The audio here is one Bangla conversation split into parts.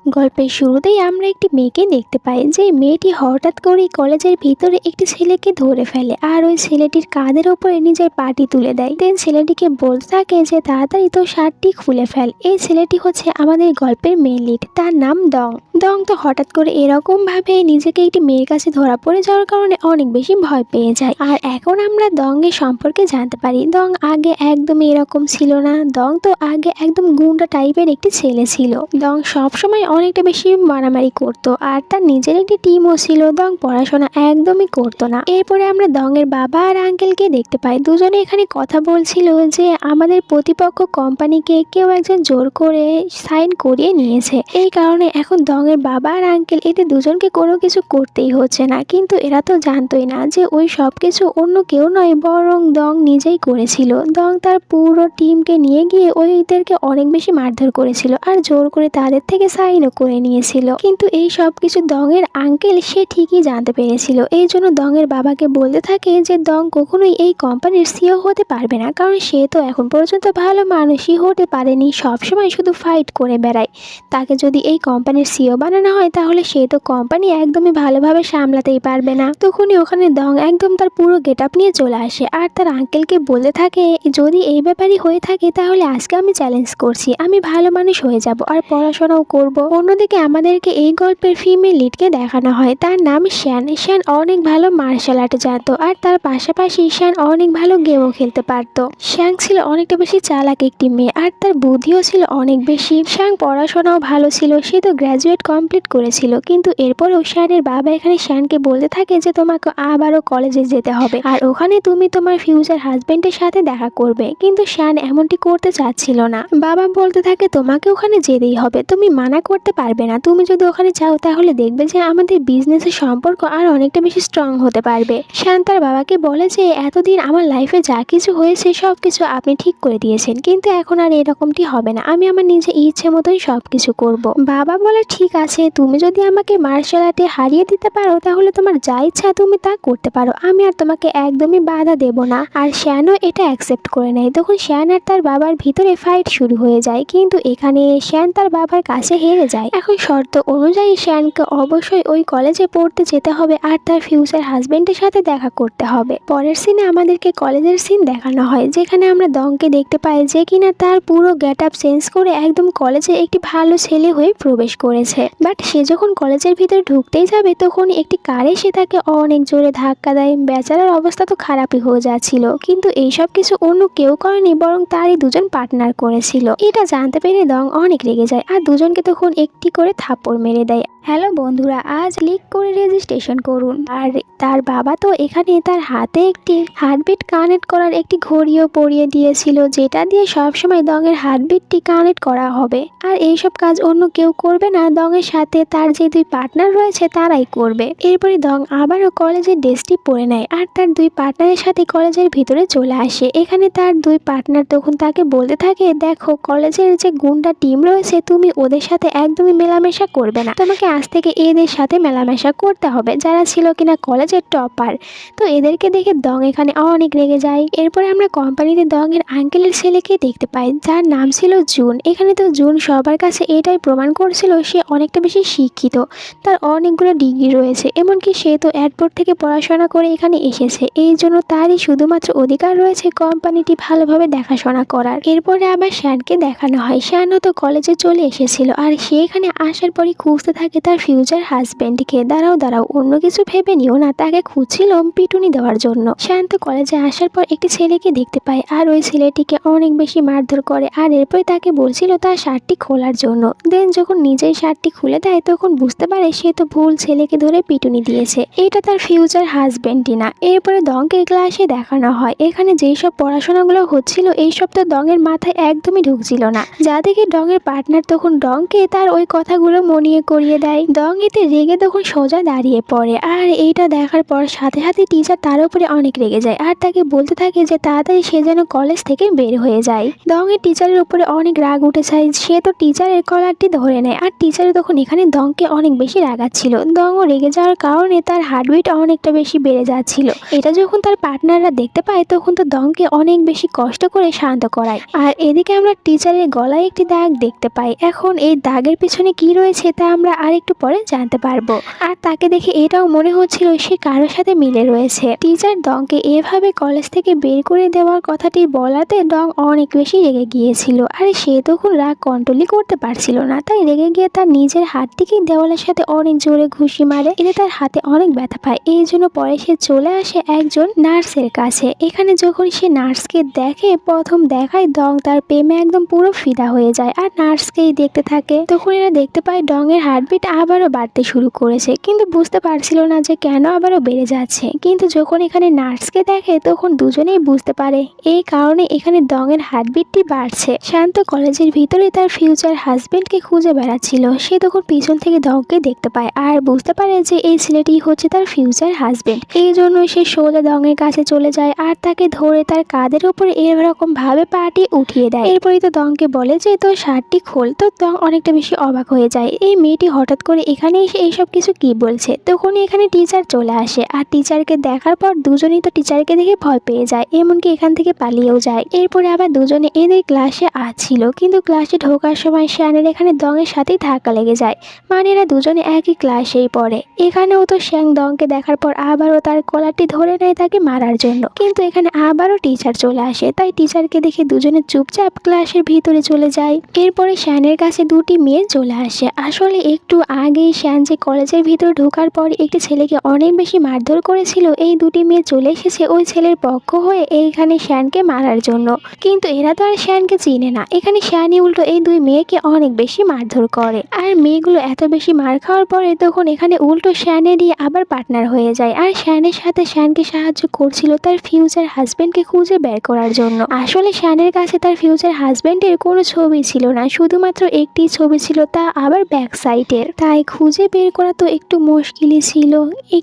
গল্পের শুরুতেই আমরা একটি মেয়েকে দেখতে পাই যে মেয়েটি হঠাৎ করেই কলেজের ভিতরে একটি ছেলেকে ধরে ফেলে আর ওই ছেলেটির কাঁধের ওপরে নিজের পাটি তুলে দেয়। দেন ছেলেটিকে বলতে থাকে যে তাড়াতাড়ি তো শার্টটি খুলে ফেল। এই ছেলেটি হচ্ছে আমাদের গল্পের মেন লিড, তার নাম ডং। ডং তো হঠাৎ করে এরকম ভাবে নিজেকে একটি মেয়ের কাছে ধরা পড়ে যাওয়ার কারণে অনেক বেশি ভয় পেয়ে যায়। আর এখন আমরা ডং এর সম্পর্কে জানতে পারি ডং আগে একদমই এরকম ছিল না। ডং তো আগে একদম গুন্ডা টাইপের একটি ছেলে ছিল। ডং সবসময় অনেকটা বেশি মারামারি করতো আর তার নিজের একটি টিমও ছিল। ডং পড়াশোনা একদমই করতো না। এরপরে আমরা ডং এর বাবা আর আঙ্কেলকে দেখতে পাই, দুজনে এখানে কথা বলছিল যে আমাদের প্রতিপক্ষ কোম্পানিকে কেউ একজন জোর করে সাইন করিয়ে নিয়েছে। এই কারণে এখন ডং এর বাবা আর আঙ্কেল এদের দুজনকে কোনো কিছু করতেই হচ্ছে না। কিন্তু এরা তো জানতোই না যে ওই সব কিছু অন্য কেউ নয়, বরং ডং নিজেই করেছিল। ডং তার পুরো টিমকে নিয়ে গিয়ে ওইদেরকে অনেক বেশি মারধর করেছিল আর জোর করে তাদের থেকে সাইনও করে নিয়েছিল। কিন্তু এই সব কিছু ডং এর আঙ্কেল সে ঠিকই জানতে পেরেছিল। এই জন্য ডং এর বাবাকে বলতে থাকে যে ডং কখনোই এই কোম্পানির সিও হতে পারবে না, কারণ সে তো এখন পর্যন্ত ভালো মানুষই হতে পারেনি, সবসময় শুধু ফাইট করে বেড়ায়। তাকে যদি এই কোম্পানির সিও বানানো হয় তাহলে সে তো কোম্পানি একদমই ভালোভাবে সামলাতেই পারবে না। তখনই ওখানে ডং একদম তার পুরো গেট আপ নিয়ে চলে আসে আর তার আঙ্কেলকে বলতে থাকে যদি এই ব্যাপারই হয়ে থাকে তাহলে আজকে আমি চ্যালেঞ্জ করছি, আমি ভালো মানুষ হয়ে যাব আর পড়াশোনাও করব। অন্যদিকে আমাদেরকে এই গল্পের ফিমেল লিডকে দেখানো হয়, তার নাম শ্যান। শ্যান অনেক ভালো মার্শাল আর্ট জানতো আর তার পাশাপাশি শ্যান অনেক ভালো গেমও খেলতে পারতো। শ্যাং ছিল অনেকটা বেশি চালাক একটি মেয়ে আর তার বুদ্ধিও ছিল অনেক বেশি। শ্যাং পড়াশোনাও ভালো ছিল, সে তো গ্র্যাজুয়েট কমপ্লিট করেছিল। কিন্তু এরপরেও শ্যানের বাবা এখানে শ্যানকে বলতে থাকে যে তোমাকে আবারও কলেজে যেতে হবে আর ওখানে তুমি তোমার ফিউচার হাজবেন্ডের সাথে দেখা করবে। কিন্তু শ্যান এমনটি করতে চাচ্ছিল না। বাবা বলতে থাকে তোমাকে ওখানে যেতেই হবে, তুমি মানা করতে পারবে না। তুমি যদি ওখানে যাও তাহলে দেখবে যে আমাদের বিজনেসের সম্পর্ক আর অনেকটা বেশি স্ট্রং হতে পারবে। শ্যান তার বাবাকে বলে যে এতদিন আমার লাইফে যা কিছু হয়েছে সব কিছু আপনি ঠিক করে দিয়েছেন, কিন্তু এখন আর এরকমটি হবে না, আমি আমার নিজের ইচ্ছে মতোই সব কিছু করব। বাবা বলে ঠিক আছে, তুমি যদি আমাকে মার্শাল আর্টে হারিয়ে দিতে পারো তাহলে তোমার যা ইচ্ছা তুমি তা করতে পারো, আমি আর তোমাকে একদমই বাধা দেব না। আর শ্যানও এটা অ্যাকসেপ্ট করে নেয়। তখন শ্যান আর তার বাবার ভিতরে ফাইট শুরু হয়ে যায়, কিন্তু এখানে শ্যান তার বাবার কাছে হেরে যায়। এখন শর্ত অনুযায়ী শ্যানকে অবশ্যই ওই কলেজে পড়তে যেতে হবে আর তার ফিউচার হাজবেন্ডের সাথে দেখা করতে হবে। পরের সিনে আমাদেরকে কলেজের সিন দেখানো হয়, যেখানে আমরা ডংকে দেখতে পাই যে কিনা তার পুরো গেট আপ চেঞ্জ করে একদম কলেজে একটি ভালো ছেলে হয়ে প্রবেশ করেছে। বাট সে যখন কলেজের ভিতরে ঢুকতেই যাবে তখন একটি কারে সে তাকে অনেক জোরে ধাক্কা দেয়। বেচারার অবস্থা তো খারাপই হয়ে যাচ্ছিল, কিন্তু এইসব কিছু অন্য কেউ করেনি, বরং তারই দুজন পার্টনার করেছিল। এটা জানতে পেরে ডং অনেক রেগে যায় আর দুজনকে তখন একটি করে থাপ্পড় মেরে দেয়। হ্যালো বন্ধুরা, আজ ক্লিক করে রেজিস্ট্রেশন করুন। আর তার বাবা তো এখানে তার হাতে একটি হার্টবিট কানেক্ট করার একটি ঘড়িও পরিয়ে দিয়েছিল, যেটা দিয়ে সবসময় ডংয়ের হার্টবিটটি কানেক্ট করা হবে। আর এইসব কাজ অন্য কেউ করবে না, ডংয়ের সাথে তার যে দুই পার্টনার রয়েছে তারাই করবে। এরপরে ডং আবারও কলেজের ড্রেসটি পরে নেয় আর তার দুই পার্টনারের সাথে কলেজের ভিতরে চলে আসে। এখানে তার দুই পার্টনার তখন তাকে বলতে থাকে দেখো, কলেজের যে গুন্ডা টিম রয়েছে তুমি ওদের সাথে একদমই মেলামেশা করবে না, তোমাকে আজ থেকে এদের সাথে মেলামেশা করতে হবে যারা ছিল কিনা কলেজের টপার। তো এদেরকে দেখে ডং এখানে অনেক রেগে যায়। এরপরে আমরা কোম্পানিতে ডং এর আঙ্কেলের ছেলেকে দেখতে পাই, যার নাম ছিল জুন। এখানে তো জুন সবার কাছে এটাই প্রমাণ করছিল সে অনেকটা বেশি শিক্ষিত, তার অনেকগুলো ডিগ্রি রয়েছে, এমনকি সে তো এয়ারপোর্ট থেকে পড়াশোনা করে এখানে এসেছে। এই জন্য তারই শুধুমাত্র অধিকার রয়েছে কোম্পানিটি ভালোভাবে দেখাশোনা করার। এরপরে আবার শ্যানকে দেখানো হয়, শ্যানও তো কলেজে চলে এসেছিল আর সে এখানে আসার পরই খুঁজতে থাকে তার ফিউচার হাজবেন্ডকে। দাঁড়াও অন্য কিছু ভেবে নিও না, তাকে খুঁজছিল পিটুনি দেওয়ার জন্য। শ্যান তো কলেজে আসার পর একটি ছেলেকে দেখতে পায় আর ওই ছেলেটিকে অনেক বেশি মারধর করে আর এরপরে তাকে বলছিল তার শার্টটি খোলার জন্য। দেন যখন নিজেই শার্টটি খুলে দেয় তখন বুঝতে পারে সে তো ভুল ছেলেকে ধরে পিটুনি দিয়েছে, এটা তার ফিউচার হাজবেন্ডই না। এরপরে ডংকে ক্লাসে দেখানো হয়, এখানে যেই সব পড়াশোনাগুলো হচ্ছিল এইসব তো ডংয়ের মাথায় একদমই ঢুকছিল না, যা দেখে ডংয়ের পার্টনার তখন ডংকে তার ওই কথাগুলো মনে করিয়ে দেয়। ডং এতে রেগে তখন সোজা দাঁড়িয়ে পড়ে আর এইটা দেখার পর সাথে সাথে টিচার তার উপরে অনেক রেগে যায় আর তাকে বলতে থাকে যে তাড়াতাড়ি সে যেন কলেজ থেকে বের হয়ে যায়। ডং এর টিচারের উপরে অনেক রাগ উঠে যায়, সে তো টিচারের কলারটি ধরে নেয় আর টিচার তখন এখানে ডংকে অনেক বেশি রাগাচ্ছিল। ডংও রেগে যাওয়ার কারণে তার হার্টবিট অনেকটা বেশি বেড়ে যাচ্ছিল। এটা যখন তার পার্টনাররা দেখতে পায় তখন তো ডংকে অনেক বেশি কষ্ট করে শান্ত করায়। আর এদিকে আমরা টিচারের গলায় একটি দাগ দেখতে পাই। এখন এই দাগের পিছনে কি রয়েছে তা আমরা আরেকটু পরে জানতে পারবো। আর তাকে দেখে এটাও মনে হচ্ছিল সে কারোর সাথে মিলে রয়েছে। টিচার ডংকে এভাবে কলেজ থেকে বের করে দেওয়ার কথাটি বলাতে ডং অনেক বেশি রেগে গিয়েছিল। আর সে তখন রাগ কন্ট্রোলই করতে পারছিল না, তাই রেগে গিয়ে তার নিজের হাতটিকে দেওয়ালের সাথে অনেক জোরে ঘুষি মারে। এতে তার হাতে অনেক ব্যথা পায়। এই জন্য পরে সে চলে আসে একজন নার্সের কাছে। এখানে যখন সে নার্সকে দেখে, প্রথম দেখায় ডং তার প্রেমে একদম পুরো ফিদা হয়ে যায় আর নার্সকেই দেখতে থাকে। তখন এরা দেখতে পায় ডং এর হার্টবিট আবারও বাড়তে শুরু করেছে, কিন্তু বুঝতে পারছিল না যে কেন আবারও বেড়ে যাচ্ছে। কিন্তু যখন এখানে নার্সকে দেখে তখন দুজনেই বুঝতে পারে এই কারণে এখানে ডং এর হার্টবিটটি বাড়ছে। শান্ত কলেজের ভিতরে তার ফিউচার হাজবেন্ডকে খুঁজে বেড়াচ্ছিল। সে তখন পিছন থেকে ডংকে দেখতে পায় আর বুঝতে পারে যে এই ছেলেটি হচ্ছে তার ফিউচার হাজবেন্ড। এই জন্য সে সোজা ডং এর কাছে চলে যায় আর তাকে ধরে তার কাঁধের উপরে এরকম ভাবে পাটি উঠিয়ে দেয়। এরপরই তো ডংকে বলে যে তোর শার্টটি খোল। তো ডং অনেকটা বেশি অবাক হয়ে যায়, এই মেয়েটি হঠাৎ করে এখানে এসে এইসব কিছু কি বলছে। তখনই এখানে টিচার চলে আসে আর টিচারকে দেখার পর দুজনেই তো টিচারকে দেখে ভয় পেয়ে যায়, এমনকি এখান থেকে পালিয়েও যায়। এরপরে আবার দুজনে এদের ক্লাসে আসছিল, কিন্তু ক্লাসে ঢোকার সময় শ্যানের এখানে ডং এর সাথেই ধাক্কা লেগে যায়। মানে এরা দুজনে একই ক্লাসেই পড়ে। এখানেও তো শ্যাং ডংকে দেখার পর আবারও তার কলারটি ধরে নেয় তাকে মারার জন্য, কিন্তু এখানে আবারও টিচার চলে আসে। তাই টিচারকে দেখে দুজনে চুপচাপ ক্লাসের ভিতরে চলে যায়। এরপরে শ্যানের কাছে দুটি মেয়ে চলে আসে। আসলে একটু আগেই শ্যান যে কলেজের ভিতরে ঢোকার পর একটি ছেলেকে অনেক বেশি মারধর করেছিল, এই দুটি মেয়ে চলে এসেছে ওই ছেলের পক্ষ হয়ে এইখানে শ্যানকে মারার জন্য। কিন্তু এরা তো আর শ্যানকে চিনে না। এখানে শ্যানই উল্টো এই দুই মেয়েকে অনেক বেশি মারধর করে। আর মেয়েগুলো এত বেশি মার খাওয়ার পরে তখন এখানে উল্টো শ্যানেরই আবার পার্টনার হয়ে যায়। আর শ্যানের সাথে শ্যানকে সাহায্য করছিল তার ফিউচার হাজবেন্ডকে খুঁজে বের করার জন্য। আসলে শ্যানের কাছে তার ফিউচার হাজবেন্ডের কোনো ছবি ছিল না, শুধুমাত্র একটি ছবি ছিল, তা আবার ব্যাক সাইডের। তাই খুঁজে বের করা তো একটু মুশকিলই ছিল।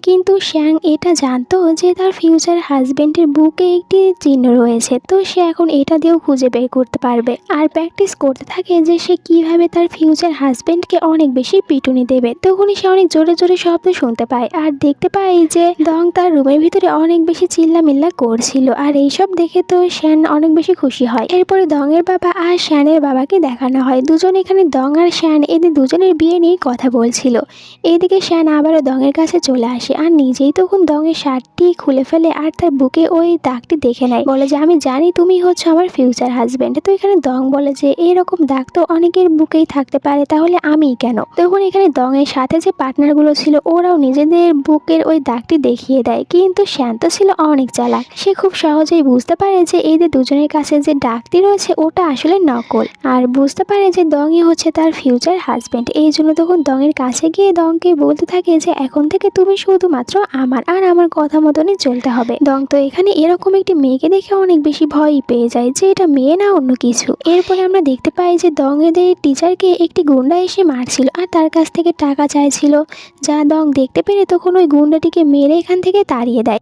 কিন্তু শ্যাং এটা জানতো যে তার ফিউচার হাজবেন্ডের বুকে একটি চিহ্ন রয়েছে, তো সে এখন এটা দিয়েও খুঁজে বের করতে পারবে। আর প্র্যাকটিস করতে থাকে যে সে কিভাবে তার ফিউচার হাজবেন্ডকে অনেক বেশি পিটুনি দেবে। তখনই সে অনেক জোরে জোরে শব্দ শুনতে পায় আর দেখতে পায় যে ডং তার রুমের ভিতরে অনেক বেশি চিল্লামিল্লা করছিল। আর এইসব দেখে তো শ্যান অনেক বেশি খুশি হয়। এরপরে ডং এর বাবা আর শ্যানের বাবাকে দেখানো হয়। দুজন এখানে ডং আর শ্যান এদের দুজনের বিয়ে নিয়ে কথা বলছিল। এইদিকে শ্যান আবারও ডং এর কাছে চলে আসে আর নিজেই তখন ডং এর শার্টটি খুলে ফেলে আর তার বুকে ওই দাগটি দেখে নেয়। বলে যে আমি জানি তুমি হচ্ছে আমার ফিউচার হাজবেন্ড। তো এখানে ডং বলে যে এরকম দাগ তো অনেকের বুকেই থাকতে পারে, তাহলে আমিই কেন। তখন এখানে ডং এর সাথে যে পার্টনারগুলো ছিল ওরাও নিজেদের বুকের ওই দাগটি দেখিয়ে দেয়। কিন্তু শ্যান তো ছিল অনেক চালাক, সে খুব সহজেই বুঝতে পারে যে এদের দুজনের কাছে যে দাগটি রয়েছে ওটা আসলে নকল। আর বুঝতে পারে যে ডংই হচ্ছে তার ফিউচার হাজবেন্ড। এই জন্য তখন ডং এর কাছে গিয়ে ডংকে বলতে থাকে যে এখন থেকে তুমি শুধুমাত্র আমার আর আমার কথা মতনই চলতে হবে। ডং তো এখানে এরকম একটি মেয়েকে দেখে অনেক বেশি ভয়ই পেয়ে যায় যে এটা মেয়ে না অন্য কিছু। এরপরে আমরা দেখতে পাই যে ডং এদের টিচারকে একটি গুন্ডা এসে মারছিল আর তার কাছ থেকে টাকা চাইছিল, যা ডং দেখতে পেরে তখন ওই গুন্ডাটিকে মেরে এখান থেকে তাড়িয়ে দেয়,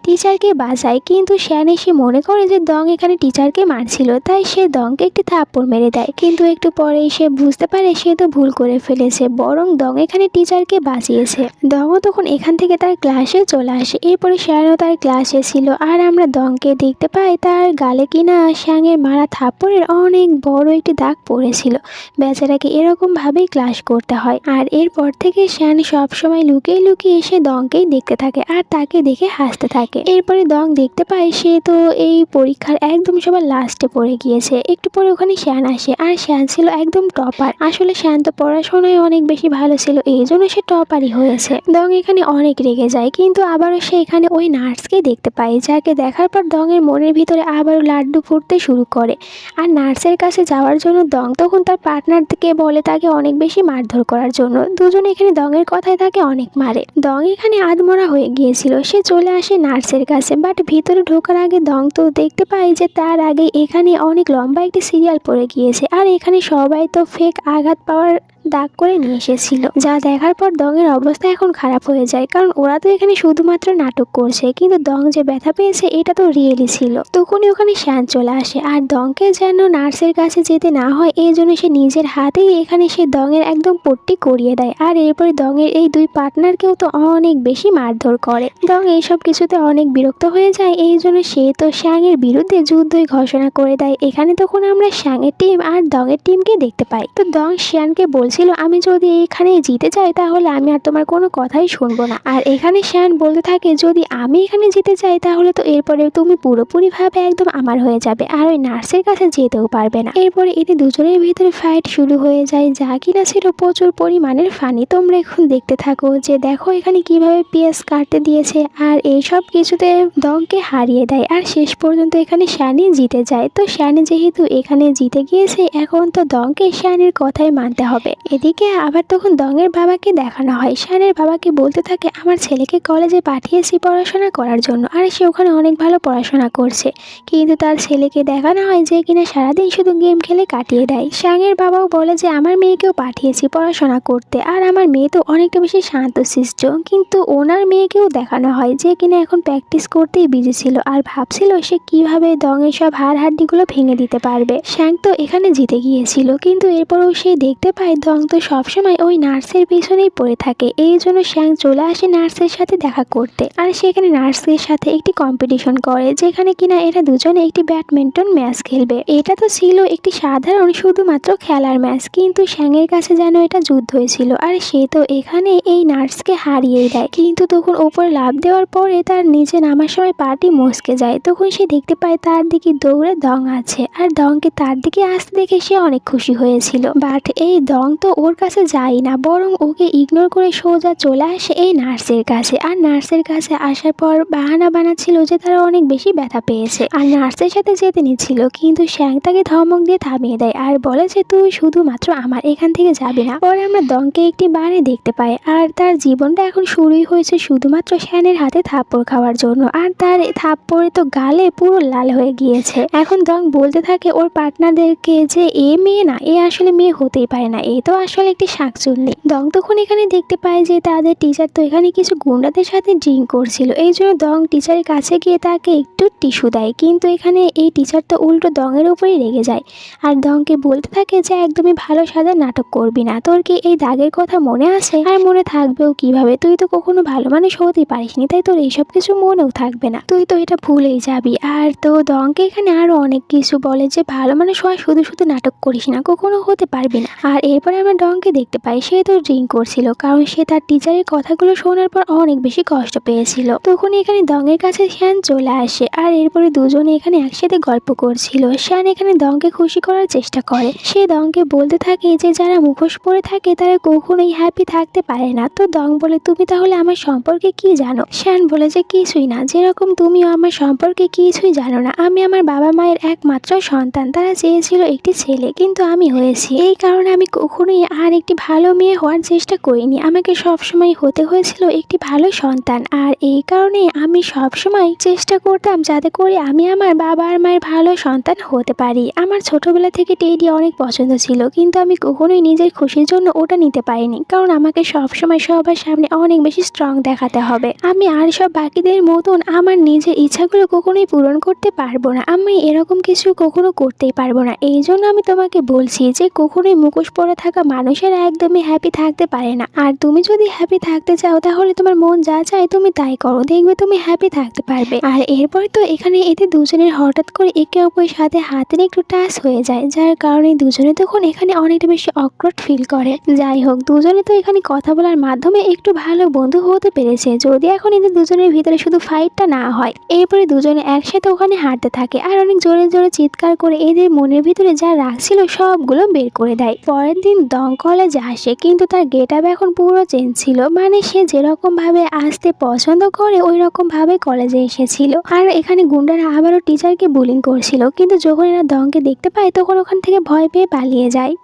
টিচারকে বাঁচায়। কিন্তু শ্যান এসে মনে করে যে ডং এখানে টিচারকে মারছিল, তাই সে ডংকে একটি থাপ্পড় মেরে দেয়। কিন্তু একটু পরে সে বুঝতে পারে সে তো ভুল করে ফেলেছে, বরং ডং এখানে টিচারকে বাঁচিয়েছে। ডংও তখন এখান থেকে তার ক্লাসে চলে আসে। এরপরে শ্যানও তার ক্লাসে ছিল আর আমরা ডংকে দেখতে পাই তার গালে কিনা শ্যাংয়ের মারা থাপ্পড়ের অনেক বড় একটি দাগ পড়েছিল। বেচারাকে এরকম ভাবেই ক্লাস করতে হয়। আর এরপর থেকে শ্যান সবসময় লুকিয়ে লুকিয়ে এসে ডংকেই দেখতে থাকে আর তাকে দেখে হাসতে থাকে। এরপরে ডং দেখতে পায় সে তো এই পরীক্ষার একদম সবার লাস্টে পড়ে গিয়েছে। একটু পরে ওখানে শ্যান আসে আর শ্যান ছিল একদম টপার। আসলে শ্যান তো পড়াশোনায় অনেক বেশি ভালো ছিল, এই জন্য সে টপারই হয়েছে। ডং এখানে অনেক রেগে যায়, কিন্তু আবারও সে এখানে ওই নার্সকে দেখতে পায়, যাকে দেখার পর ডং এর মনের ভিতরে আবারও লাড্ডু ফুটতে শুরু করে। আর নার্সের কাছে যাওয়ার জন্য ডং তখন তার পার্টনারকে বলে তাকে অনেক বেশি মারধর করার জন্য। দুজনে এখানে ডং এর কথায় তাকে অনেক মারে। ডং এখানে আধমরা হয়ে গিয়েছিল, সে চলে আসে নার্সের কাছে। বাট ভিতরে ঢোকার আগে ডং তো দেখতে পাই যে তার আগে এখানে অনেক লম্বা একটি সিরিয়াল পড়ে গিয়েছে আর এখানে সবাই তো ফেক আঘাত পাওয়ার দাগ করে নিয়ে এসেছিল, যা দেখার পর ডং এর অবস্থা এখন খারাপ হয়ে যায়, কারণ ওরা তো এখানে শুধুমাত্র নাটক করছে, কিন্তু ডং যে ব্যথা পেয়েছে এটা তো রিয়েলি ছিল। তখনই ওখানে শ্যান চলে আসে আর ডংকে যেন নার্সের কাছে যেতে না হয় এই জন্য সে নিজের হাতেই এখানে সে ডং এর একদম পট্টি করিয়ে দেয়। আর এরপরে ডং এর এই দুই পার্টনারকেও তো অনেক বেশি মারধর করে। ডং এইসব কিছুতে অনেক বিরক্ত হয়ে যায়, এই জন্য সে তো শ্যাং এর বিরুদ্ধে যুদ্ধই ঘোষণা করে দেয়। এখানে তখন আমরা শ্যাং এর টিম আর ডং এর টিমকে দেখতে পাই। তো ডং শ্যানকে বলছে বলছিল আমি যদি এখানে জিতে যাই তাহলে আমি আর তোমার কোনো কথাই শুনবো না। আর এখানে শ্যান বলতে থাকে যদি আমি এখানে জিতে যাই তাহলে তো এরপরে তুমি পুরোপুরিভাবে একদম আমার হয়ে যাবে আর ওই নার্সের কাছে যেতেও পারবে না। এরপরে এতে দুজনের ভিতরে ফাইট শুরু হয়ে যায় যা কিনা ছিল প্রচুর পরিমাণের ফানি। তোমরা এখন দেখতে থাকো যে দেখো এখানে কিভাবে পেঁয়াজ কাটতে দিয়েছে আর এইসব কিছুতে ডংকে হারিয়ে দেয় আর শেষ পর্যন্ত এখানে শ্যানি জিতে যায়। তো শ্যানি যেহেতু এখানে জিতে গিয়েছে এখন তো ডংকে শ্যানির কথাই মানতে হবে। এদিকে আবার তখন ডংয়ের বাবাকে দেখানো হয়। শ্যানের বাবাকে বলতে থাকে আমার ছেলেকে কলেজে পাঠিয়েছি পড়াশোনা করার জন্য আর সে ওখানে অনেক ভালো পড়াশোনা করছে, কিন্তু তার ছেলেকে দেখানো হয় যে কিনা সারাদিন শুধু গেম খেলে কাটিয়ে দেয়। শ্যাংয়ের বাবাও বলে যে আমার মেয়েকেও পাঠিয়েছি পড়াশোনা করতে আর আমার মেয়ে তো অনেকটা বেশি শান্তশিষ্ট, কিন্তু ওনার মেয়েকেও দেখানো হয় যে কিনা এখন প্র্যাকটিস করতেই বিজি ছিল আর ভাবছিল সে কিভাবে ডংয়ের সব হাড়গুলো ভেঙে দিতে পারবে। শ্যাং তো এখানে জিতে গিয়েছিল, কিন্তু এরপরও সে দেখতে পায় ডং তো সবসময় ওই নার্সের পিছনেই পড়ে থাকে। এই জন্য শ্যাং চলে আসে নার্সের সাথে দেখা করতে আর সেখানে নার্সের সাথে একটি কম্পিটিশন করে যেখানে কিনা এরা দুজনে একটি ব্যাডমিন্টন ম্যাচ খেলবে। এটা তো ছিল একটি সাধারণ শুধুমাত্র খেলার ম্যাচ, কিন্তু শ্যাংয়ের কাছে যেন এটা যুদ্ধ হয়েছিল আর সে তো এখানে এই নার্সকে হারিয়েই দেয়। কিন্তু তখন ওপরে লাফ দেওয়ার পরে তার নিচে নামার সময় পাটি মচকে যায়। তখন সে দেখতে পায় তার দিকে দৌড়ে ডং আছে আর ডংকে তার দিকে আসতে দেখে সে অনেক খুশি হয়েছিল। বাট এই ডং তো ওর কাছে যায় না, বরং ওকে ইগনোর করে সোজা চলে আসে এই নার্সের কাছে। আর নার্সের কাছে আসার পর বাহানা বানাচ্ছিল যে তারা অনেক বেশি ব্যথা পেয়েছে আর নার্সের সাথে যেতে নিচ্ছিল, কিন্তু শ্যাং তাকে ধমক দিয়ে থামিয়ে দেয় আর বলে যে তুই শুধুমাত্র আমার, এখান থেকে যাবি না। পরে আমরা ডংকে একটি বারে দেখতে পাই আর তার জীবনটা এখন শুরুই হয়েছে শুধুমাত্র শ্যানের হাতে থাপ্পড় খাওয়ার জন্য আর তার থাপ্পড়ে তো গালে পুরো লাল হয়ে গিয়েছে। এখন ডং বলতে থাকে ওর পার্টনারদেরকে যে এ মেয়ে না, এ আসলে মেয়ে হতেই পারে না, এ তো আসলে একটি শাকচুন্নি। ডং তখন এখানে দেখতে পায় যে তাদের টিচার তো এখানে কিছু গুন্ডাদের সাথে ড্রিঙ্ক করছিল, এই জন্য ডং টিচারের কাছে গিয়ে তাকে একটু টিস্যু দেয়, কিন্তু এখানে এই টিচার তো উল্টো ডংয়ের উপরেই রেগে যায় আর ডংকে বলতে থাকে যে একদমই ভালো সাজার নাটক করবি না, তোর কি এই দাগের কথা মনে আছে? আর মনে থাকবেও কিভাবে, তুই তো কখনো ভালো মানুষ হতেই পারিসনি, তাই তোর এইসব কিছু মনেও থাকবে না, তুই তো এটা ভুলেই যাবি। আর তো ডংকে এখানে আরো অনেক কিছু বলে যে ভালো মানুষ হওয়া শুধু শুধু নাটক করিস না, কখনো হতে পারবি না। আর এরপরে আমরা ডংকে দেখতে পাই সে তো ড্রিঙ্ক করছিল, কারণ সে তার টিচারের কথাগুলো শোনার পর অনেক বেশি কষ্ট পেয়েছিল। তখন এখানে ডংয়ের কাছে শ্যান চলে আসে আর এরপরে দুজনে এখানে একসাথে গল্প করছিল। শ্যান এখানে ডংকে খুশি করার চেষ্টা করে, সে ডংকে বলতে থাকে যে যারা মুখোশ পরে থাকে তারা কখনোই হ্যাপি থাকতে পারে না। তো ডং বলে তুমি তাহলে আমার সম্পর্কে কি জানো? শ্যান বলে যে কিছুই না, যেরকম তুমিও আমার সম্পর্কে কিছুই জানো না, আমি আমার বাবা মায়ের একমাত্র সন্তান, তারা চেয়েছিল একটি ছেলে কিন্তু আমি হয়েছি, এই কারণে আমি কখনোই আর একটি ভালো মেয়ে হওয়ার চেষ্টা করিনি, আমাকে সবসময় হতে হয়েছিল একটি ভালো সন্তান আর এই কারণে আমি সবসময় চেষ্টা করতাম যাতে করে আমি আমার বাবা আর মায়ের ভালো সন্তান হতে পারি। আমার ছোটবেলা থেকে টেডি অনেক পছন্দ ছিল, কিন্তু আমি কখনোই নিজের খুশির জন্য ওটা নিতে পারিনি, কারণ আমাকে সবসময় সবার সামনে অনেক বেশি স্ট্রং দেখাতে হবে। আমি আর সব বাকিদের মতন আমার নিজের ইচ্ছাগুলো কখনোই পূরণ করতে পারবো না, আমি এরকম কিছু কখনো করতেই পারবো না। এই জন্য আমি তোমাকে বলছি যে কখনোই মুখোশ পরে থাকা মানুষেরা একদমই হ্যাপি থাকতে পারে না, আর তুমি যদি হ্যাপি থাকতে চাও তাহলে তোমার মন যা চায় তুমি তাই করো, দেখবে তুমি হ্যাপি থাকতে পারবে। আর এরপর তো এখানে এতে দুজনের হঠাৎ করে একে অপরের সাথে হাতের একটু টাচ হয়ে যায়, যার কারণে দুজনে তখন এখানে অনেকটা বেশি অকওয়ার্ড ফিল করে। যাই হোক, দুজনে তো এখানে কথা বলার মাধ্যমে একটু ভালো বন্ধু হতে পেরেছে, যদি এখন এদের দুজনের ভিতরে শুধু ফাইটটা না হয়। এরপরে দুজনে একসাথে ওখানে হাঁটতে থাকে আর অনেক জোরে জোরে চিৎকার করে এদের মনের ভিতরে যা রাগ ছিল সবগুলো বের করে দেয়। পরের দিন ডং কলেজে আসে, কিন্তু তার গেট আপ এখন পুরো চেঞ্জ ছিল, মানে সে যেরকম ভাবে আসতে পছন্দ করে ওই রকম ভাবে কলেজে এসেছিল। আর এখানে গুন্ডারা আবারও টিচারকে বুলিং করছিল, কিন্তু যখন এরা ডংকে দেখতে পায় তখন ওখান থেকে ভয় পেয়ে পালিয়ে যায়।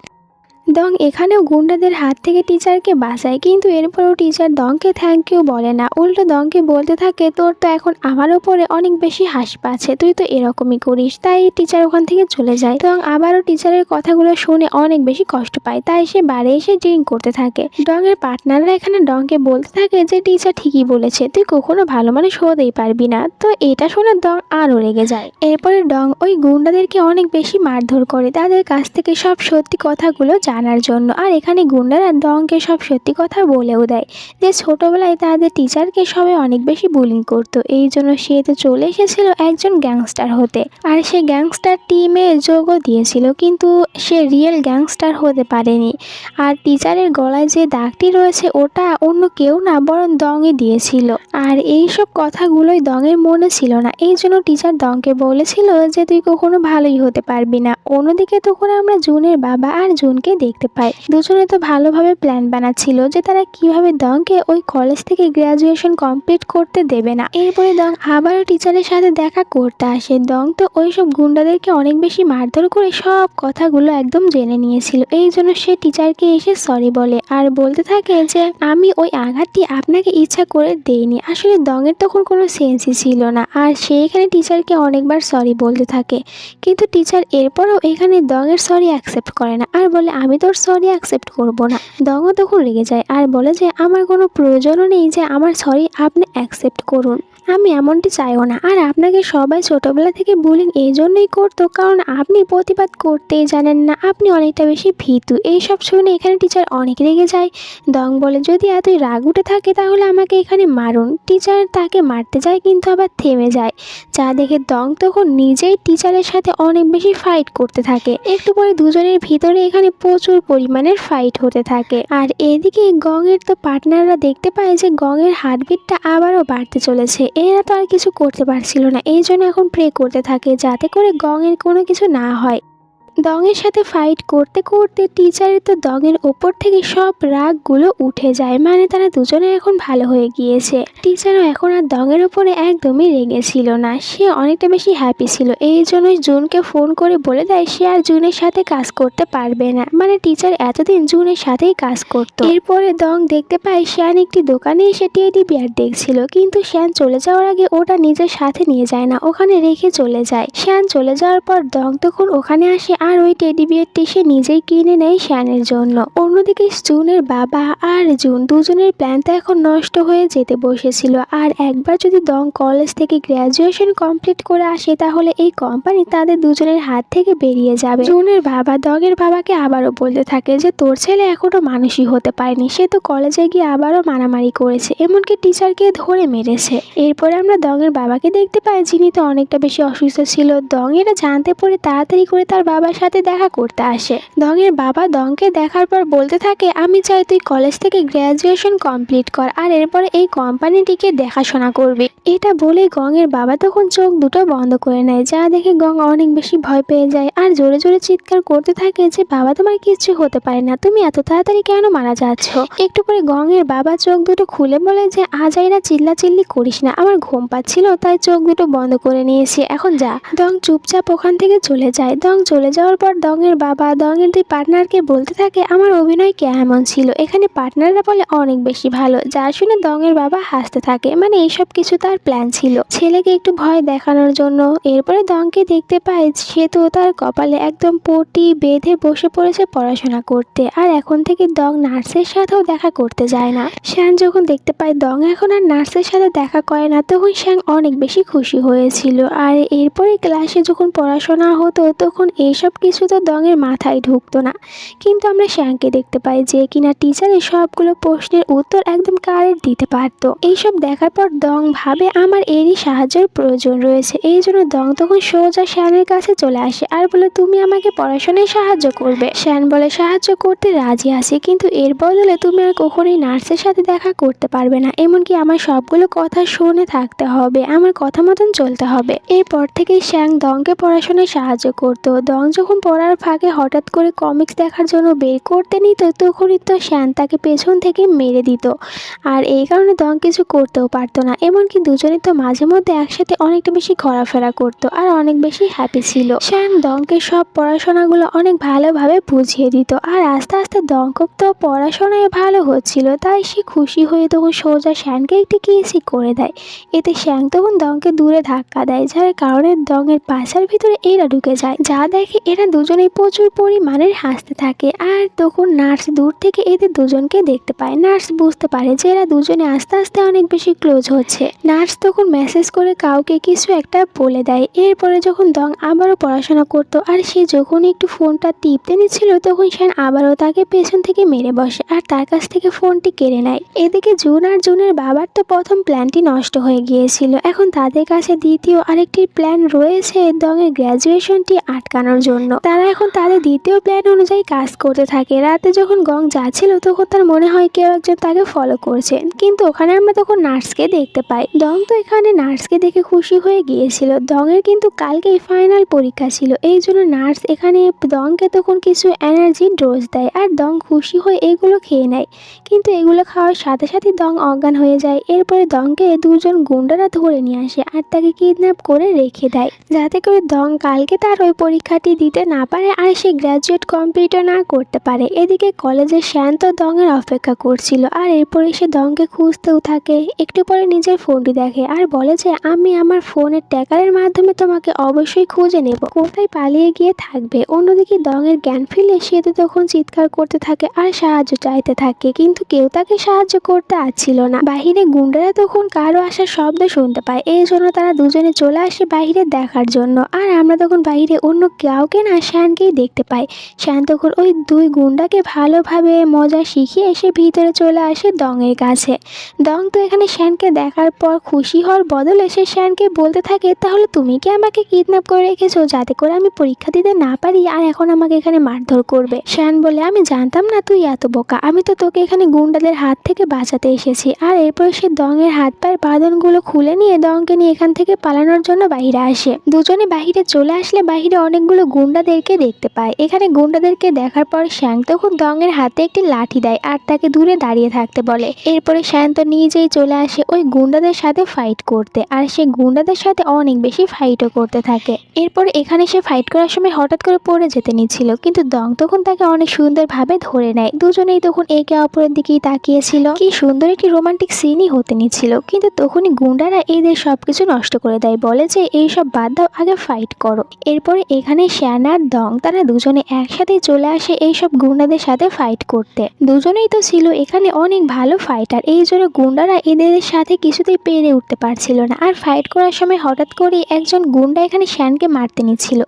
ডং এখানেও গুন্ডাদের হাত থেকে টিচারকে বাঁচায়, কিন্তু এরপরও টিচার ডংকে থ্যাংক ইউ বলে না, উল্টো ডংকে বলতে থাকে তোর তো এখন আমার উপরে অনেক বেশি হাসি পাচ্ছে, তুই তো এরকমই করিস। তাই টিচার ওখান থেকে চলে যায়। ডং আবারও টিচারের কথাগুলো শুনে অনেক বেশি কষ্ট পায়, তাই সে বাড়ি এসে ড্রিঙ্ক করতে থাকে। ডং এর পার্টনাররা এখানে ডংকে বলতে থাকে যে টিচার ঠিকই বলেছে, তুই কখনো ভালো মানুষ হতেই পারবি না। তো এটা শুনে ডং আরও রেগে যায়। এরপরে ডং ওই গুন্ডাদেরকে অনেক বেশি মারধর করে, তাদের কাছ থেকে সব সত্যি কথাগুলো জানার জন্য। আর এখানে গুন্ডারা দংকে সব সত্যি কথা বলেও দেয় যে ছোটবেলায় তাদের টিচারকে সবাই অনেক বেশি বুলিং করতো, এই জন্য সে তো চলে এসেছিল একজন গ্যাংস্টার হতে। আর সে গ্যাংস্টার টিমে যোগও দিয়েছিল, কিন্তু সে রিয়েল গ্যাংস্টার হতে পারেনি। আর টিচারের গলায় যে দাগটি রয়েছে ওটা অন্য কেউ না, বরং দংই দিয়েছিল। আর এই সব কথাগুলোই দংয়ের মনে ছিল না, এই জন্য টিচার দংকে বলেছিল যে তুই কখনো ভালোই হতে পারবি না। অন্যদিকে তখন আমরা জুনের বাবা আর জুনকে দেখতে পাই, দুজনে তো ভালোভাবে প্ল্যান বানাচ্ছিল যে তারা কিভাবে দংকে ওই কলেজ থেকে গ্রাজুয়েশন কমপ্লিট করতে দেবে না। এরপরে দং আবারও টিচারের সাথে দেখা করতে আসে। দং তো ওইসব গুন্ডাদেরকে অনেক বেশি মারধর করে সব কথাগুলো একদম জেনে নিয়েছিল, এই জন্য সে টিচারকে এসে সরি বলে আর বলতে থাকে যে আমি ওই আঘাতটি আপনাকে ইচ্ছা করে দেইনি। আসলে দংয়ের তখন কোনো সেন্সই ছিল না, আর সে এখানে টিচারকে অনেকবার সরি বলতে থাকে, কিন্তু টিচার এরপরও এখানে দংয়ের সরি অ্যাকসেপ্ট করে না আর বলে আমি তোর সরি অ্যাকসেপ্ট করব না। দংও তখন রেগে যায় আর বলে যে আমার কোনো প্রয়োজনও নেই যে আমার সরি আপনি অ্যাকসেপ্ট করুন, আমি এমনটি চাইও না। আর আপনাকে সবাই ছোটবেলা থেকে বুলিং এই জন্যই করতো কারণ আপনি প্রতিবাদ করতেই জানেন না, আপনি অনেকটা বেশি ভীতু। এইসব শুনে এখানে টিচার অনেক রেগে যায়। দং বলে যদি এতই রাগ উঠে থাকে তাহলে আমাকে এখানে মারুন। টিচার তাকে মারতে যায় কিন্তু আবার থেমে যায়, যা দেখে দং তখন নিজেই টিচারের সাথে অনেক বেশি ফাইট করতে থাকে। একটু পরে দুজনের ভিতরে এখানে প্রচুর পরিমাণের ফাইট হতে থাকে। আর এদিকে গংয়ের তো পার্টনাররা দেখতে পায় যে গংয়ের হার্টবিটটা আবারও বাড়তে চলেছে। এরা তো আর কিছু করতে পারছিল না, এই জন্য এখন প্রে করতে থাকে যাতে করে গংয়ের কোনো কিছু না হয়। দংয়ের সাথে ফাইট করতে করতে টিচারের তো দংয়ের ওপর থেকে সব রাগগুলো উঠে যায়, মানে তারা দুজনে এখন ভালো হয়ে গিয়েছে। টিচারও এখন আর দংয়ের ওপরে একদমই রেগে ছিল না, সে অনেকটা বেশি হ্যাপি ছিল। এই জন্যই জুনকে ফোন করে বলে দেয় সে আর জুনের সাথে কাজ করতে পারবে না, মানে টিচার এতদিন জুনের সাথেই কাজ করতো। এরপরে দং দেখতে পায় শ্যান একটি দোকানে এসে টেডি বিয়ার দেখছিল, কিন্তু শ্যান চলে যাওয়ার আগে ওটা নিজের সাথে নিয়ে যায় না, ওখানে রেখে চলে যায়। শ্যান চলে যাওয়ার পর দং তখন ওখানে আসে আর ওই টেডি বিয়ারটি সে নিজেই কিনে নেয় শ্যানের জন্য। অন্যদিকে জুনের বাবা আর জুন দুজনের প্ল্যানটা এখন নষ্ট হয়ে যেতে বসেছিল। আর একবার যদি দং কলেজ থেকে গ্র্যাজুয়েশন কমপ্লিট করে আসে তাহলে এই কোম্পানি তাদের দুজনের হাত থেকে বেরিয়ে যাবে। জুনের বাবা দংয়ের বাবাকে আবারও বলতে থাকে যে তোর ছেলে এখনো মানুষই হতে পারেনি, সে তো কলেজে গিয়ে আবারও মারামারি করেছে, এমনকি টিচারকে ধরে মেরেছে। এরপরে আমরা দংয়ের বাবাকে দেখতে পাই যিনি তো অনেকটা বেশি অসুস্থ ছিল। দং এটা জানতে পারে তাড়াতাড়ি করে তার বাবার সাথে দেখা করতে আসে। দংয়ের বাবা দংকে দেখার পর বলতে থাকে আমি চাই তুই কলেজ থেকে গ্র্যাজুয়েশন কমপ্লিট কর আর এরপরে এই কোম্পানিটিকে দেখাশোনা করবি। এটা বলে গংয়ের বাবা তখন চোখ দুটো বন্ধ করে নেয়, যা দেখে গং অনেক বেশি ভয় পেয়ে যায় আর জোরে জোরে চিৎকার করতে থাকে যে বাবা তোমার কিচ্ছু হতে পারে না, তুমি এত তাড়াতাড়ি কেন মারা যাচ্ছ। একটু পরে গংয়ের বাবা চোখ দুটো খুলে বলে যে আজাইরা চিল্লাচিল্লি করিস না, আমার ঘুম পাচ্ছিল তাই চোখ দুটো বন্ধ করে নিয়েছি, এখন যা। দং চুপচাপ ওখান থেকে চলে যায়। দং চলে যাওয়ার পর দংয়ের বাবা দংয়ের দুই পার্টনারকে বলতে থাকে আমার অভিনয় কেমন ছিল। এখানে পার্টনাররা বলে অনেক বেশি ভালো, যা শুনে দংয়ের বাবা হাসতে থাকে, মানে এইসব কিছু তার প্ল্যান ছিল ছেলেকে একটু ভয় দেখানোর জন্য। এরপরে দংকে দেখতে পায় সে তো তার কপালে একদম পটি বেঁধে বসে পড়েছে পড়াশোনা করতে, আর এখন থেকে দং নার্সের সাথেও দেখা করতে যায় না। শ্যান যখন দেখতে পায় দং এখন আর নার্সের সাথে দেখা করে না তখন শ্যাং অনেক বেশি খুশি হয়েছিল। আর এরপরে ক্লাসে যখন পড়াশোনা হতো তখন এইসব কিছু তো দংয়ের মাথায় ঢুকতো না, কিন্তু আমরা শ্যাংকে দেখতে পাই যে কিনা টিচারের সবগুলো প্রশ্নের উত্তর একদম কারেক্ট দিতে পারতো। এইসব দেখার পর দং ভাবে আমার এরই সাহায্যের প্রয়োজন রয়েছে, এই জন্য দং তখন সোজা শ্যানের কাছে চলে আসে আর বলে তুমি আমাকে পড়াশোনায় সাহায্য করবে। শ্যান বলে সাহায্য করতে রাজি আছে, কিন্তু এর বদলে তুমি আর কখনোই নার্সের সাথে দেখা করতে পারবে না, এমনকি আমার সবগুলো কথা শুনে থাকতে হবে, আমার কথা মতন চলতে হবে। এরপর থেকে শ্যাং দংকে পড়াশোনায় সাহায্য করতো। দং যখন পড়ার ফাঁকে হঠাৎ করে কমিক্স দেখার জন্য বের করতে নিত তখনই তো শ্যান তাকে পেছন থেকে মেরে দিত, আর এই কারণে দং কিছু করতেও পারতো না। এমনকি দুজনে তো মাঝে মধ্যে একসাথে অনেকটা বেশি ঘোরাফেরা করতো আর অনেক বেশি হ্যাপি ছিল। শ্যান দংকে সব পড়াশোনাগুলো অনেক ভালোভাবে বুঝিয়ে দিত, আর আস্তে আস্তে দংকক তো পড়াশোনায় ভালো হচ্ছিল, তাই সে খুশি হয়ে তখন সোজা শ্যানকে একটি কিসই করে দেয়। এতে শ্যান তখন দংকে দূরে ধাক্কা দেয়, যার কারণে দংয়ের পাশার ভিতরে এরা ঢুকে যায়, যা দেখে এরা দুজনেই প্রচুর পরিমাণের হাসতে থাকে। আর তখন নার্স দূর থেকে এদের দুজনকে দেখতে পায়। নার্স বুঝতে পারে যে এরা দুজনে আস্তে আস্তে অনেক বেশি ক্লোজ হচ্ছে। নার্স তখন মেসেজ করে কাউকে কিছু একটা বলে দেয়। এরপরে যখন দং আবারও পড়াশোনা করতো আর সে যখন একটু ফোনটা টিপতে নিচ্ছিল তখন শ্যান আবারও তাকে পেছন থেকে মেরে বসে আর তার কাছ থেকে ফোনটি কেড়ে নেয়। এদিকে জুন আর জুনের বাবার তো প্রথম প্ল্যানটি নষ্ট হয়ে গিয়েছিল। এখন তাদের কাছে দ্বিতীয় আরেকটি প্ল্যান রয়েছে দংয়ের গ্র্যাজুয়েশনটি আটকানোর জন্য। তারা এখন তাদের দ্বিতীয় প্ল্যান অনুযায়ী কাজ করতে থাকে। রাতে যখন গং যাচ্ছিল তখন তার মনে হয় কেউ একজন তাকে ফলো করছে, কিন্তু ওখানে আমরা তখন নার্সকে দেখতে পাই। দং তো এখানে নার্সকে দেখে খুশি হয়ে গিয়েছিল। দংয়ের কিন্তু কালকেই ফাইনাল পরীক্ষা ছিল, এই জন্য নার্স এখানে দংকে তখন কিছু এনার্জি ডোজ দেয় আর দং খুশি হয়ে এগুলো খেয়ে নেয়। কিন্তু এগুলো খাওয়ার সাথে সাথে দং অজ্ঞান হয়ে যায়। এরপরে দংকে দুজন গুন্ডারা ধরে নিয়ে আসে আর তাকে কিডন্যাপ করে রেখে দেয়, যাতে করে দং কালকে তার ওই পরীক্ষাটি দিতে না পারে আর সে গ্র্যাজুয়েট কমপ্লিটও না করতে পারে। এদিকে কলেজে শ্যান তো দংয়ের অপেক্ষা করছিল আর এরপরে সে দংকে খুঁজতেও থাকে। একটু পরে নিজের ফোনটি দেখে আর বলে যে আমি আমার ফোনের ট্র্যাকারের মাধ্যমে তোমাকে অবশ্যই খুঁজে নেব, কোথায় পালিয়ে গিয়ে থাকবে। অন্যদিকে দংয়ের জ্ঞান ফিরলে সে তো তখন চিৎকার করতে থাকে আর সাহায্য চাইতে থাকে, কিন্তু কেউ তাকে সাহায্য করতে আসছিল না। বাহিরে গুন্ডারা তখন কারো আসার শব্দ শুনতে পায়, এই জন্য তারা দুজনে চলে আসে বাহিরে দেখার জন্য। আর আমরা তখন বাহিরে অন্য কাউকে না শ্যানকেই দেখতে পাই। শ্যান তখন ওই দুই গুন্ডাকে ভালোভাবে মজা শিখিয়ে এসে ভিতরে চলে আসে দংয়ের কাছে। দং তো এখানে শ্যানকে দেখার পর খুশি হওয়ার বদলে সে শ্যানকে বলতে থাকে, তাহলে তুমি কি আমাকে কিডন্যাপ করে রেখেছো যাতে করে আমি পরীক্ষা দিতে না পারি আর এখন আমাকে এখানে মারধর করবে? শ্যান বলে, আমি জানতাম না তুই এত বোকা, আমি তো তোকে এখানে গুন্ডাদের হাত থেকে বাঁচাতে এসেছি। আর এরপর সে দংয়ের হাত পায়ের বাঁধনগুলো খুলে নিয়ে দংকে নিয়ে এখান থেকে পালানোর জন্য বাহিরে আসে। দুজনে বাহিরে চলে আসলে বাহিরে অনেকগুলো গুন্ডাদেরকে দেখতে পায়। এখানে গুন্ডাদেরকে দেখার পর শ্যান তখন দংয়ের হাতে একটি লাঠি দেয় আর তাকে দূরে দাঁড়িয়ে থাকতে বলে। এরপরে শ্যান তো নিজেই চলে আসে ওই গুন্ডাদের সাথে ফাইট করতে আর সে গুন্ডাদের সাথে অনেক বেশি ফাইটও করতে থাকে। এরপর এখানে সে ফাইট করার সময় হঠাৎ করে পড়ে যেতে নিচ্ছিল, কিন্তু দং তখন তাকে অনেক সুন্দরভাবে ধরে নেয়। দুজনেই তখন একে অপরের দিকেই তাকিয়েছিল, কি সুন্দর একটি রোমান্টিক সিনই হতে নিচ্ছিল। কিন্তু তখনই গুন্ডারা এদের সবকিছু নষ্ট করে দেয়, বলে যে এইসব বাদ দাও, আগে ফাইট করো। এরপরে এখানে শ্যান আর দং তারা দুজনে একসাথে চলে আসে এইসব গুন্ডাদের সাথে ফাইট করতে। দুজনেই তো ছিল এখানে অনেক ভালো ফাইটার, এই জন্য গুন্ডারা এদের সাথে কিছুতেই পেরে উঠতে পারছিল না। আর ফাইট করার সময় হঠাৎ করে একজন গুন্ডা এখানে শ্যানকে মারতে নিচ্ছিল,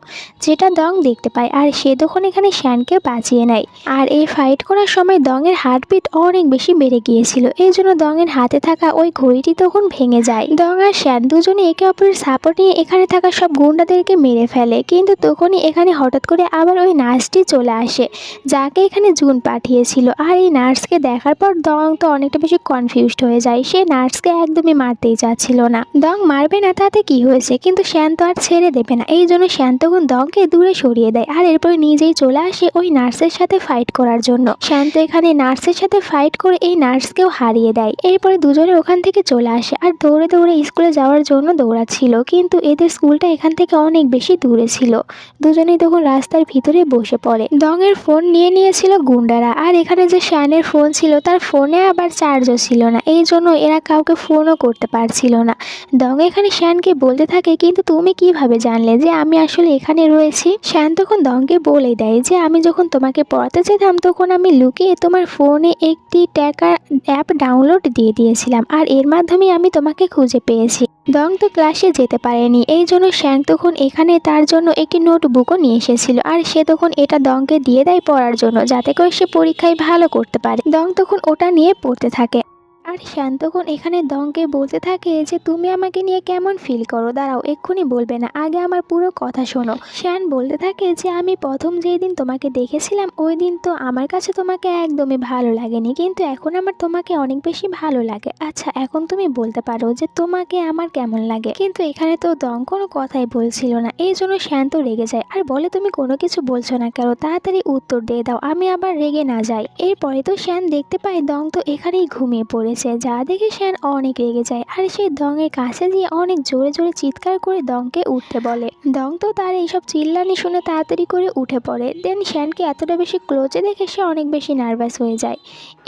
যেটা দং দেখতে পায় আর সে তখন এখানে শ্যানকে বাঁচিয়ে নেয়। আর এই ফাইট করার সময় দংয়ের হার্টবিট অনেক বেশি বেড়ে গিয়েছিল, এই জন্য দংয়ের হাতে থাকা ওই ঘড়িটি তখন ভেঙে যায়। দং আর শ্যান দুজনে একে অপরের সাপোর্ট নিয়ে এখানে থাকা সব গুন্ডাদেরকে মেরে ফেলে। কিন্তু তখনই এখানে হঠাৎ করে আবার ওই নার্সটি চলে আসে, যাকে এখানে জুন পাঠিয়েছিল। আর এই নার্সকে দেখার পর দং তো অনেকটা বেশি কনফিউজড হয়ে যায়, সে নার্সকে একদমই মারতেই চাচ্ছিল না। দং মারবে না তাতে কি হয়েছে, কিন্তু শ্যান তো আর ছেড়ে দেবে না, এই জন্য শ্যান তখন দংকে দূরে সরিয়ে দেয় আর এরপরে নিজেই চলে আসে ওই নার্সের সাথে ফাইট করার জন্য। শ্যান তো এখানে নার্সের সাথে ফাইট করে এই নার্সকেও হারিয়ে দেয়। এরপরে দুজনে ওখান থেকে চলে আসে আর দৌড়ে দৌড়ে স্কুলে যাওয়ার জন্য দৌড়াচ্ছিল, কিন্তু এদের স্কুলটা এখান থেকে অনেক বেশি দূরে ছিল। দুজনেই তখন রাস্তার ভিতরে বসে পড়ে। দংয়ের ফোন নিয়ে নিয়েছিল গুন্ডারা, আর এখানে যে শ্যানের ফোন ছিল তার ফোনে আবার চার্জও ছিল না, এই জন্য এরা কাউকে ফোনও করতে পারছিল না। দং এখানে শ্যানকে বলতে থাকে, কিন্তু তুমি কিভাবে জানলে যে আমি আসলে এখানে রয়েছি? শ্যান তখন দংকে বলে দেয় যে আমি যখন তোমাকে পড়াতে যেতাম তখন আমি লুকিয়ে তোমার ফোনে একটি ট্র্যাকার অ্যাপ ডাউনলোড দিয়ে দিয়েছিলাম আর এর মাধ্যমে আমি তোমাকে খুঁজে পেয়েছি। দং তো ক্লাসে যেতে পারেনি, এই জন্য শ্যান তখন এখানে তার জন্য একটি নোটবুকও নিয়ে এসেছিল আর সে তখন এটা দংকে দিয়ে দেয় পড়ার জন্য, যাতে করে সে পরীক্ষায় ভালো করতে পারে। দং তখন ওটা নিয়ে পড়তে থাকে আর শ্যান তখন এখানে দংকে বলতে থাকে যে তুমি আমাকে নিয়ে কেমন ফিল করো, দাঁড়াও এক্ষুনি বলবে না, আগে আমার পুরো কথা শোনো। শ্যান বলতে থাকে যে আমি প্রথম যেই দিন তোমাকে দেখেছিলাম ওই দিন তো আমার কাছে তোমাকে একদমই ভালো লাগেনি, কিন্তু এখন আমার তোমাকে অনেক বেশি ভালো লাগে। আচ্ছা এখন তুমি বলতে পারো যে তোমাকে আমার কেমন লাগে? কিন্তু এখানে তো দং কোনো কথাই বলছিল না, এই জন্য শ্যান তো রেগে যায় আর বলে তুমি কোনো কিছু বলছো না কেন, তাড়াতাড়ি উত্তর দিয়ে দাও, আমি আবার রেগে না যাই। এরপরে তো শ্যান দেখতে পায় দং তো এখানেই ঘুমিয়ে পড়েছে। যাচ্ছে, যা দেখে শ্যান অনেক রেগে যায় আর সে দংয়ের কাছে গিয়ে অনেক জোরে জোরে চিৎকার করে দংকে উঠতে বলে। দং তো তার এইসব চিল্লানি শুনে তাড়াতাড়ি করে উঠে পড়ে। দেন শ্যানকে এতটা বেশি ক্লোজে দেখে সে অনেক বেশি নার্ভাস হয়ে যায়।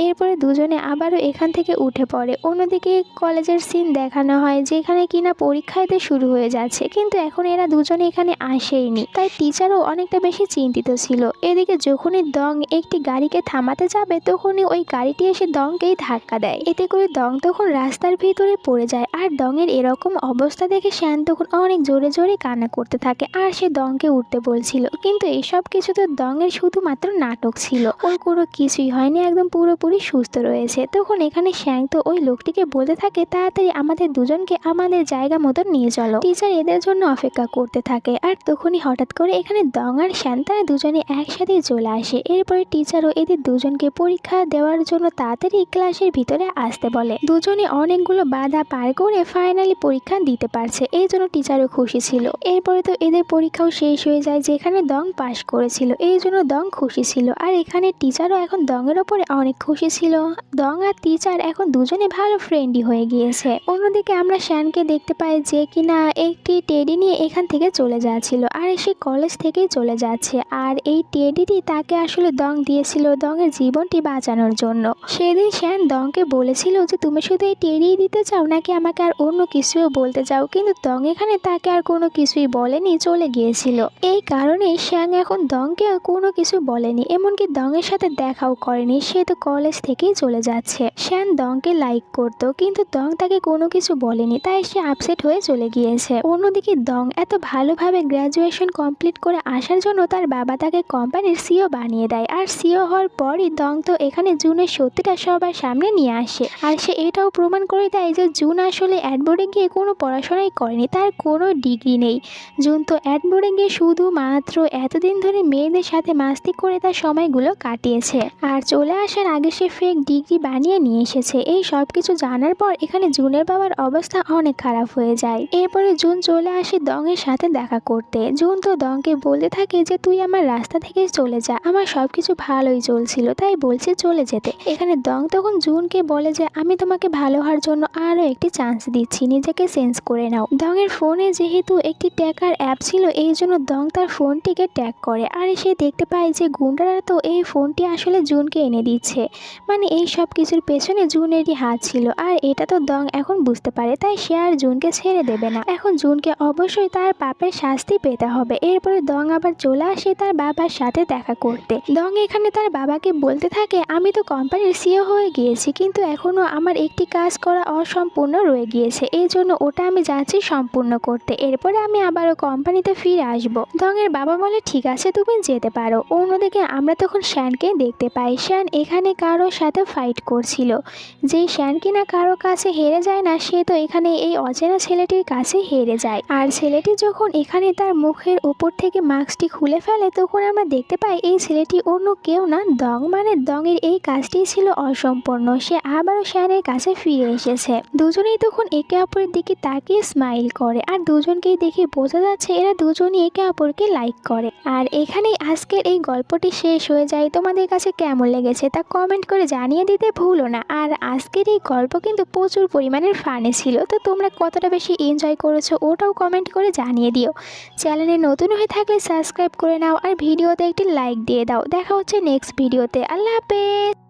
এরপরে দুজনে আবারও এখান থেকে উঠে পড়ে। অন্যদিকে কলেজের সিন দেখানো হয় যেখানে কিনা পরীক্ষা এতে শুরু হয়ে যাচ্ছে, কিন্তু এখন এরা দুজনে এখানে আসেইনি, তাই টিচারও অনেকটা বেশি চিন্তিত ছিল। এদিকে যখনই দং একটি গাড়িকে থামাতে যাবে তখনই ওই গাড়িটি এসে দংকেই ধাক্কা দেয়। এতে করে দং তখন রাস্তার ভিতরে পড়ে যায় আর দংয়ের এরকম অবস্থা দেখে শ্যান তখন অনেক জোরে জোরে কান্না করতে থাকে আর সে দংকে উঠতে বলছিল, কিন্তু এইসব কিছু তো দংয়ের শুধুমাত্র নাটক ছিল, ওর কোনো কিছুই হয়নি, একদম পুরোপুরি সুস্থ রয়েছে। তখন এখানে শ্যাং তো ওই লোকটিকে বলতে থাকে তাড়াতাড়ি আমাদের দুজনকে আমাদের জায়গা মতো নিয়ে চলো। টিচার এদের জন্য অপেক্ষা করতে থাকে আর তখনই হঠাৎ করে এখানে দং আর শ্যান তারা দুজনে একসাথে চলে আসে। এরপরে টিচারও এদের দুজনকে পরীক্ষা দেওয়ার জন্য তাড়াতাড়ি ক্লাসের ভিতরে আসতে বলে। দুজনে অনেকগুলো বাধা পার করে ফাইনালি পরীক্ষা দিতে পারছে, এই জন্য টিচারও খুশি ছিল। এরপরে তো এদের পরীক্ষাও শেষ হয়ে যায়, যেখানে দং পাশ করেছিল, এই জন্য দং খুশি ছিল। আর এখানে টিচারও এখন দংয়ের ওপরে অনেক খুশি ছিল। দং আর টিচার এখন দুজনে ভালো ফ্রেন্ডই হয়ে গিয়েছে। অন্যদিকে আমরা শ্যানকে দেখতে পাই যে কিনা একটি টেডি নিয়ে এখান থেকে চলে যাচ্ছিল আর সে কলেজ থেকেই চলে যাচ্ছে। আর এই টেডিটি তাকে আসলে দং দিয়েছিল দংয়ের জীবনটি বাঁচানোর জন্য। সেদিন শ্যান দংকে বলেছিল যে তুমি শুধু এই টেডি দিতে চাও নাকি আমাকে আর অন্য কিছুও বলতে চাও, কিন্তু দং এখানে তাকে আর কোনো কিছুই বলেনি, চলে গিয়েছিল। এই কারণে শ্যাং এখন দংকে কোনো কিছু বলেনি, এমনকি দংয়ের সাথে দেখাও করেনি, সে তো কলেজ থেকেই চলে যাচ্ছে। শ্যান দংকে লাইক করতো কিন্তু দং তাকে কোনো কিছু বলেনি, তাই সে আপসেট হয়ে চলে গিয়েছে। অন্যদিকে দং এত ভালোভাবে গ্র্যাজুয়েশন কমপ্লিট করে আসার জন্য তার বাবা তাকে কোম্পানির সিও বানিয়ে দেয়। আর সিও হওয়ার পরই দং তো এখানে জুনের সত্যিটা সবার সামনে নিয়ে আসে আর সে এটাও প্রমাণ করে দেয় যে জুন আসলে অ্যাডবোর্ডে গিয়ে কোনো পড়াশোনাই করেনি, তার কোনো ডিগ্রি নেই। জুন তো অ্যাডবোর্ডে গিয়ে শুধুমাত্র এতদিন ধরে মেয়েদের সাথে মাস্তি করে তার সময়গুলো কাটিয়েছে আর চলে আসার আগে সে ফেক ডিগ্রি বানিয়ে নিয়ে এসেছে। এই সব কিছু জানার পর এখানে জুনের বাবার অবস্থা অনেক খারাপ হয়ে যায়। এরপরে জুন চলে আসে দংয়ের সাথে দেখা করতে। জুন তো দংকে বলতে থাকে যে তুই আমার রাস্তা থেকে চলে যা, আমার সবকিছু ভালোই চলছিল তাই বলছে চলে যেতে। এখানে দং তখন জুনকে বলে যে আমি তোমাকে ভালো হওয়ার জন্য আরও একটি চান্স দিচ্ছি, নিজেকে চেঞ্জ করে নাও। দংয়ের ফোনে যেহেতু একটি ট্যাগার অ্যাপ ছিল এই জন্য দং তার ফোনটিকে ট্যাগ করে আর সে দেখতে পায় যে গুন্ডারা তো এই ফোনটি আসলে জুনকে এনে দিচ্ছে, মানে এই সব কিছুর পেছনে জুনেরই হাত ছিল। আর এটা তো দং এখন বুঝতে পারে, তাই সে আর জুনকে ছেড়ে দেবে না। এখন জুনকে অবশ্যই তার পাপের শাস্তি পেতে হবে। এরপরে দং আবার চলে আসে তার বাবার সাথে দেখা করতে। দং এখানে তার বাবাকে বলতে থাকে আমি তো কোম্পানির সিও হয়ে গিয়েছি, কিন্তু এখনো আমার একটি কাজ করা অসম্পূর্ণ রয়ে গিয়েছে, এই জন্য ওটা আমি যাচ্ছি সম্পূর্ণ করতে, এরপরে আমি আবারও কোম্পানিতে ফিরে আসবো। দংয়ের বাবা বলে ঠিক আছে তুমি যেতে পারো। অন্যদিকে আমরা তখন শ্যানকে দেখতে পাই। শ্যান এখানে কারোর সাথে ফাইট করছিল, যে শ্যান কিনা কারো কাছে হেরে যায় না সে তো এখানে এই অচেনা ছেলেটির কাছে হেরে যায়। আর ছেলেটি যখন এখানে তার মুখের উপর থেকে মাস্কটি খুলে ফেলে তখন আমরা দেখতে পাই এই ছেলেটি অন্য কেউ না দং, মানে দংয়ের এই কাজটি ছিল অসম্পূর্ণ। সে আবারও শ্যানের কাছে ফিরে এসেছে। দুজনেই তখন একে অপরের দিকে তাকিয়ে স্মাইল করে আর দুজনকেই দেখে বোঝা যাচ্ছে এরা দুজনই একে অপরকে লাইক করে। আর এখানেই আজকের এই গল্পটি শেষ হয়ে যায়। তোমাদের কাছে কেমন লেগেছে তা কমেন্ট করে জানিয়ে দিতে ভুলো না। আর আজকের এই গল্প কিন্তু প্রচুর পরিমাণের ফানি ছিল, তো তোমরা কতটা বেশি এনজয় করেছো ওটাও কমেন্ট করে জানিয়ে দিও। চ্যানেলে নতুন হয়ে থাকলে সাবস্ক্রাইব করে নাও আর ভিডিওতে একটি লাইক দিয়ে দাও। দেখা হচ্ছে নেক্সট ভিডিওতে। আল্লাহ হাফেজ।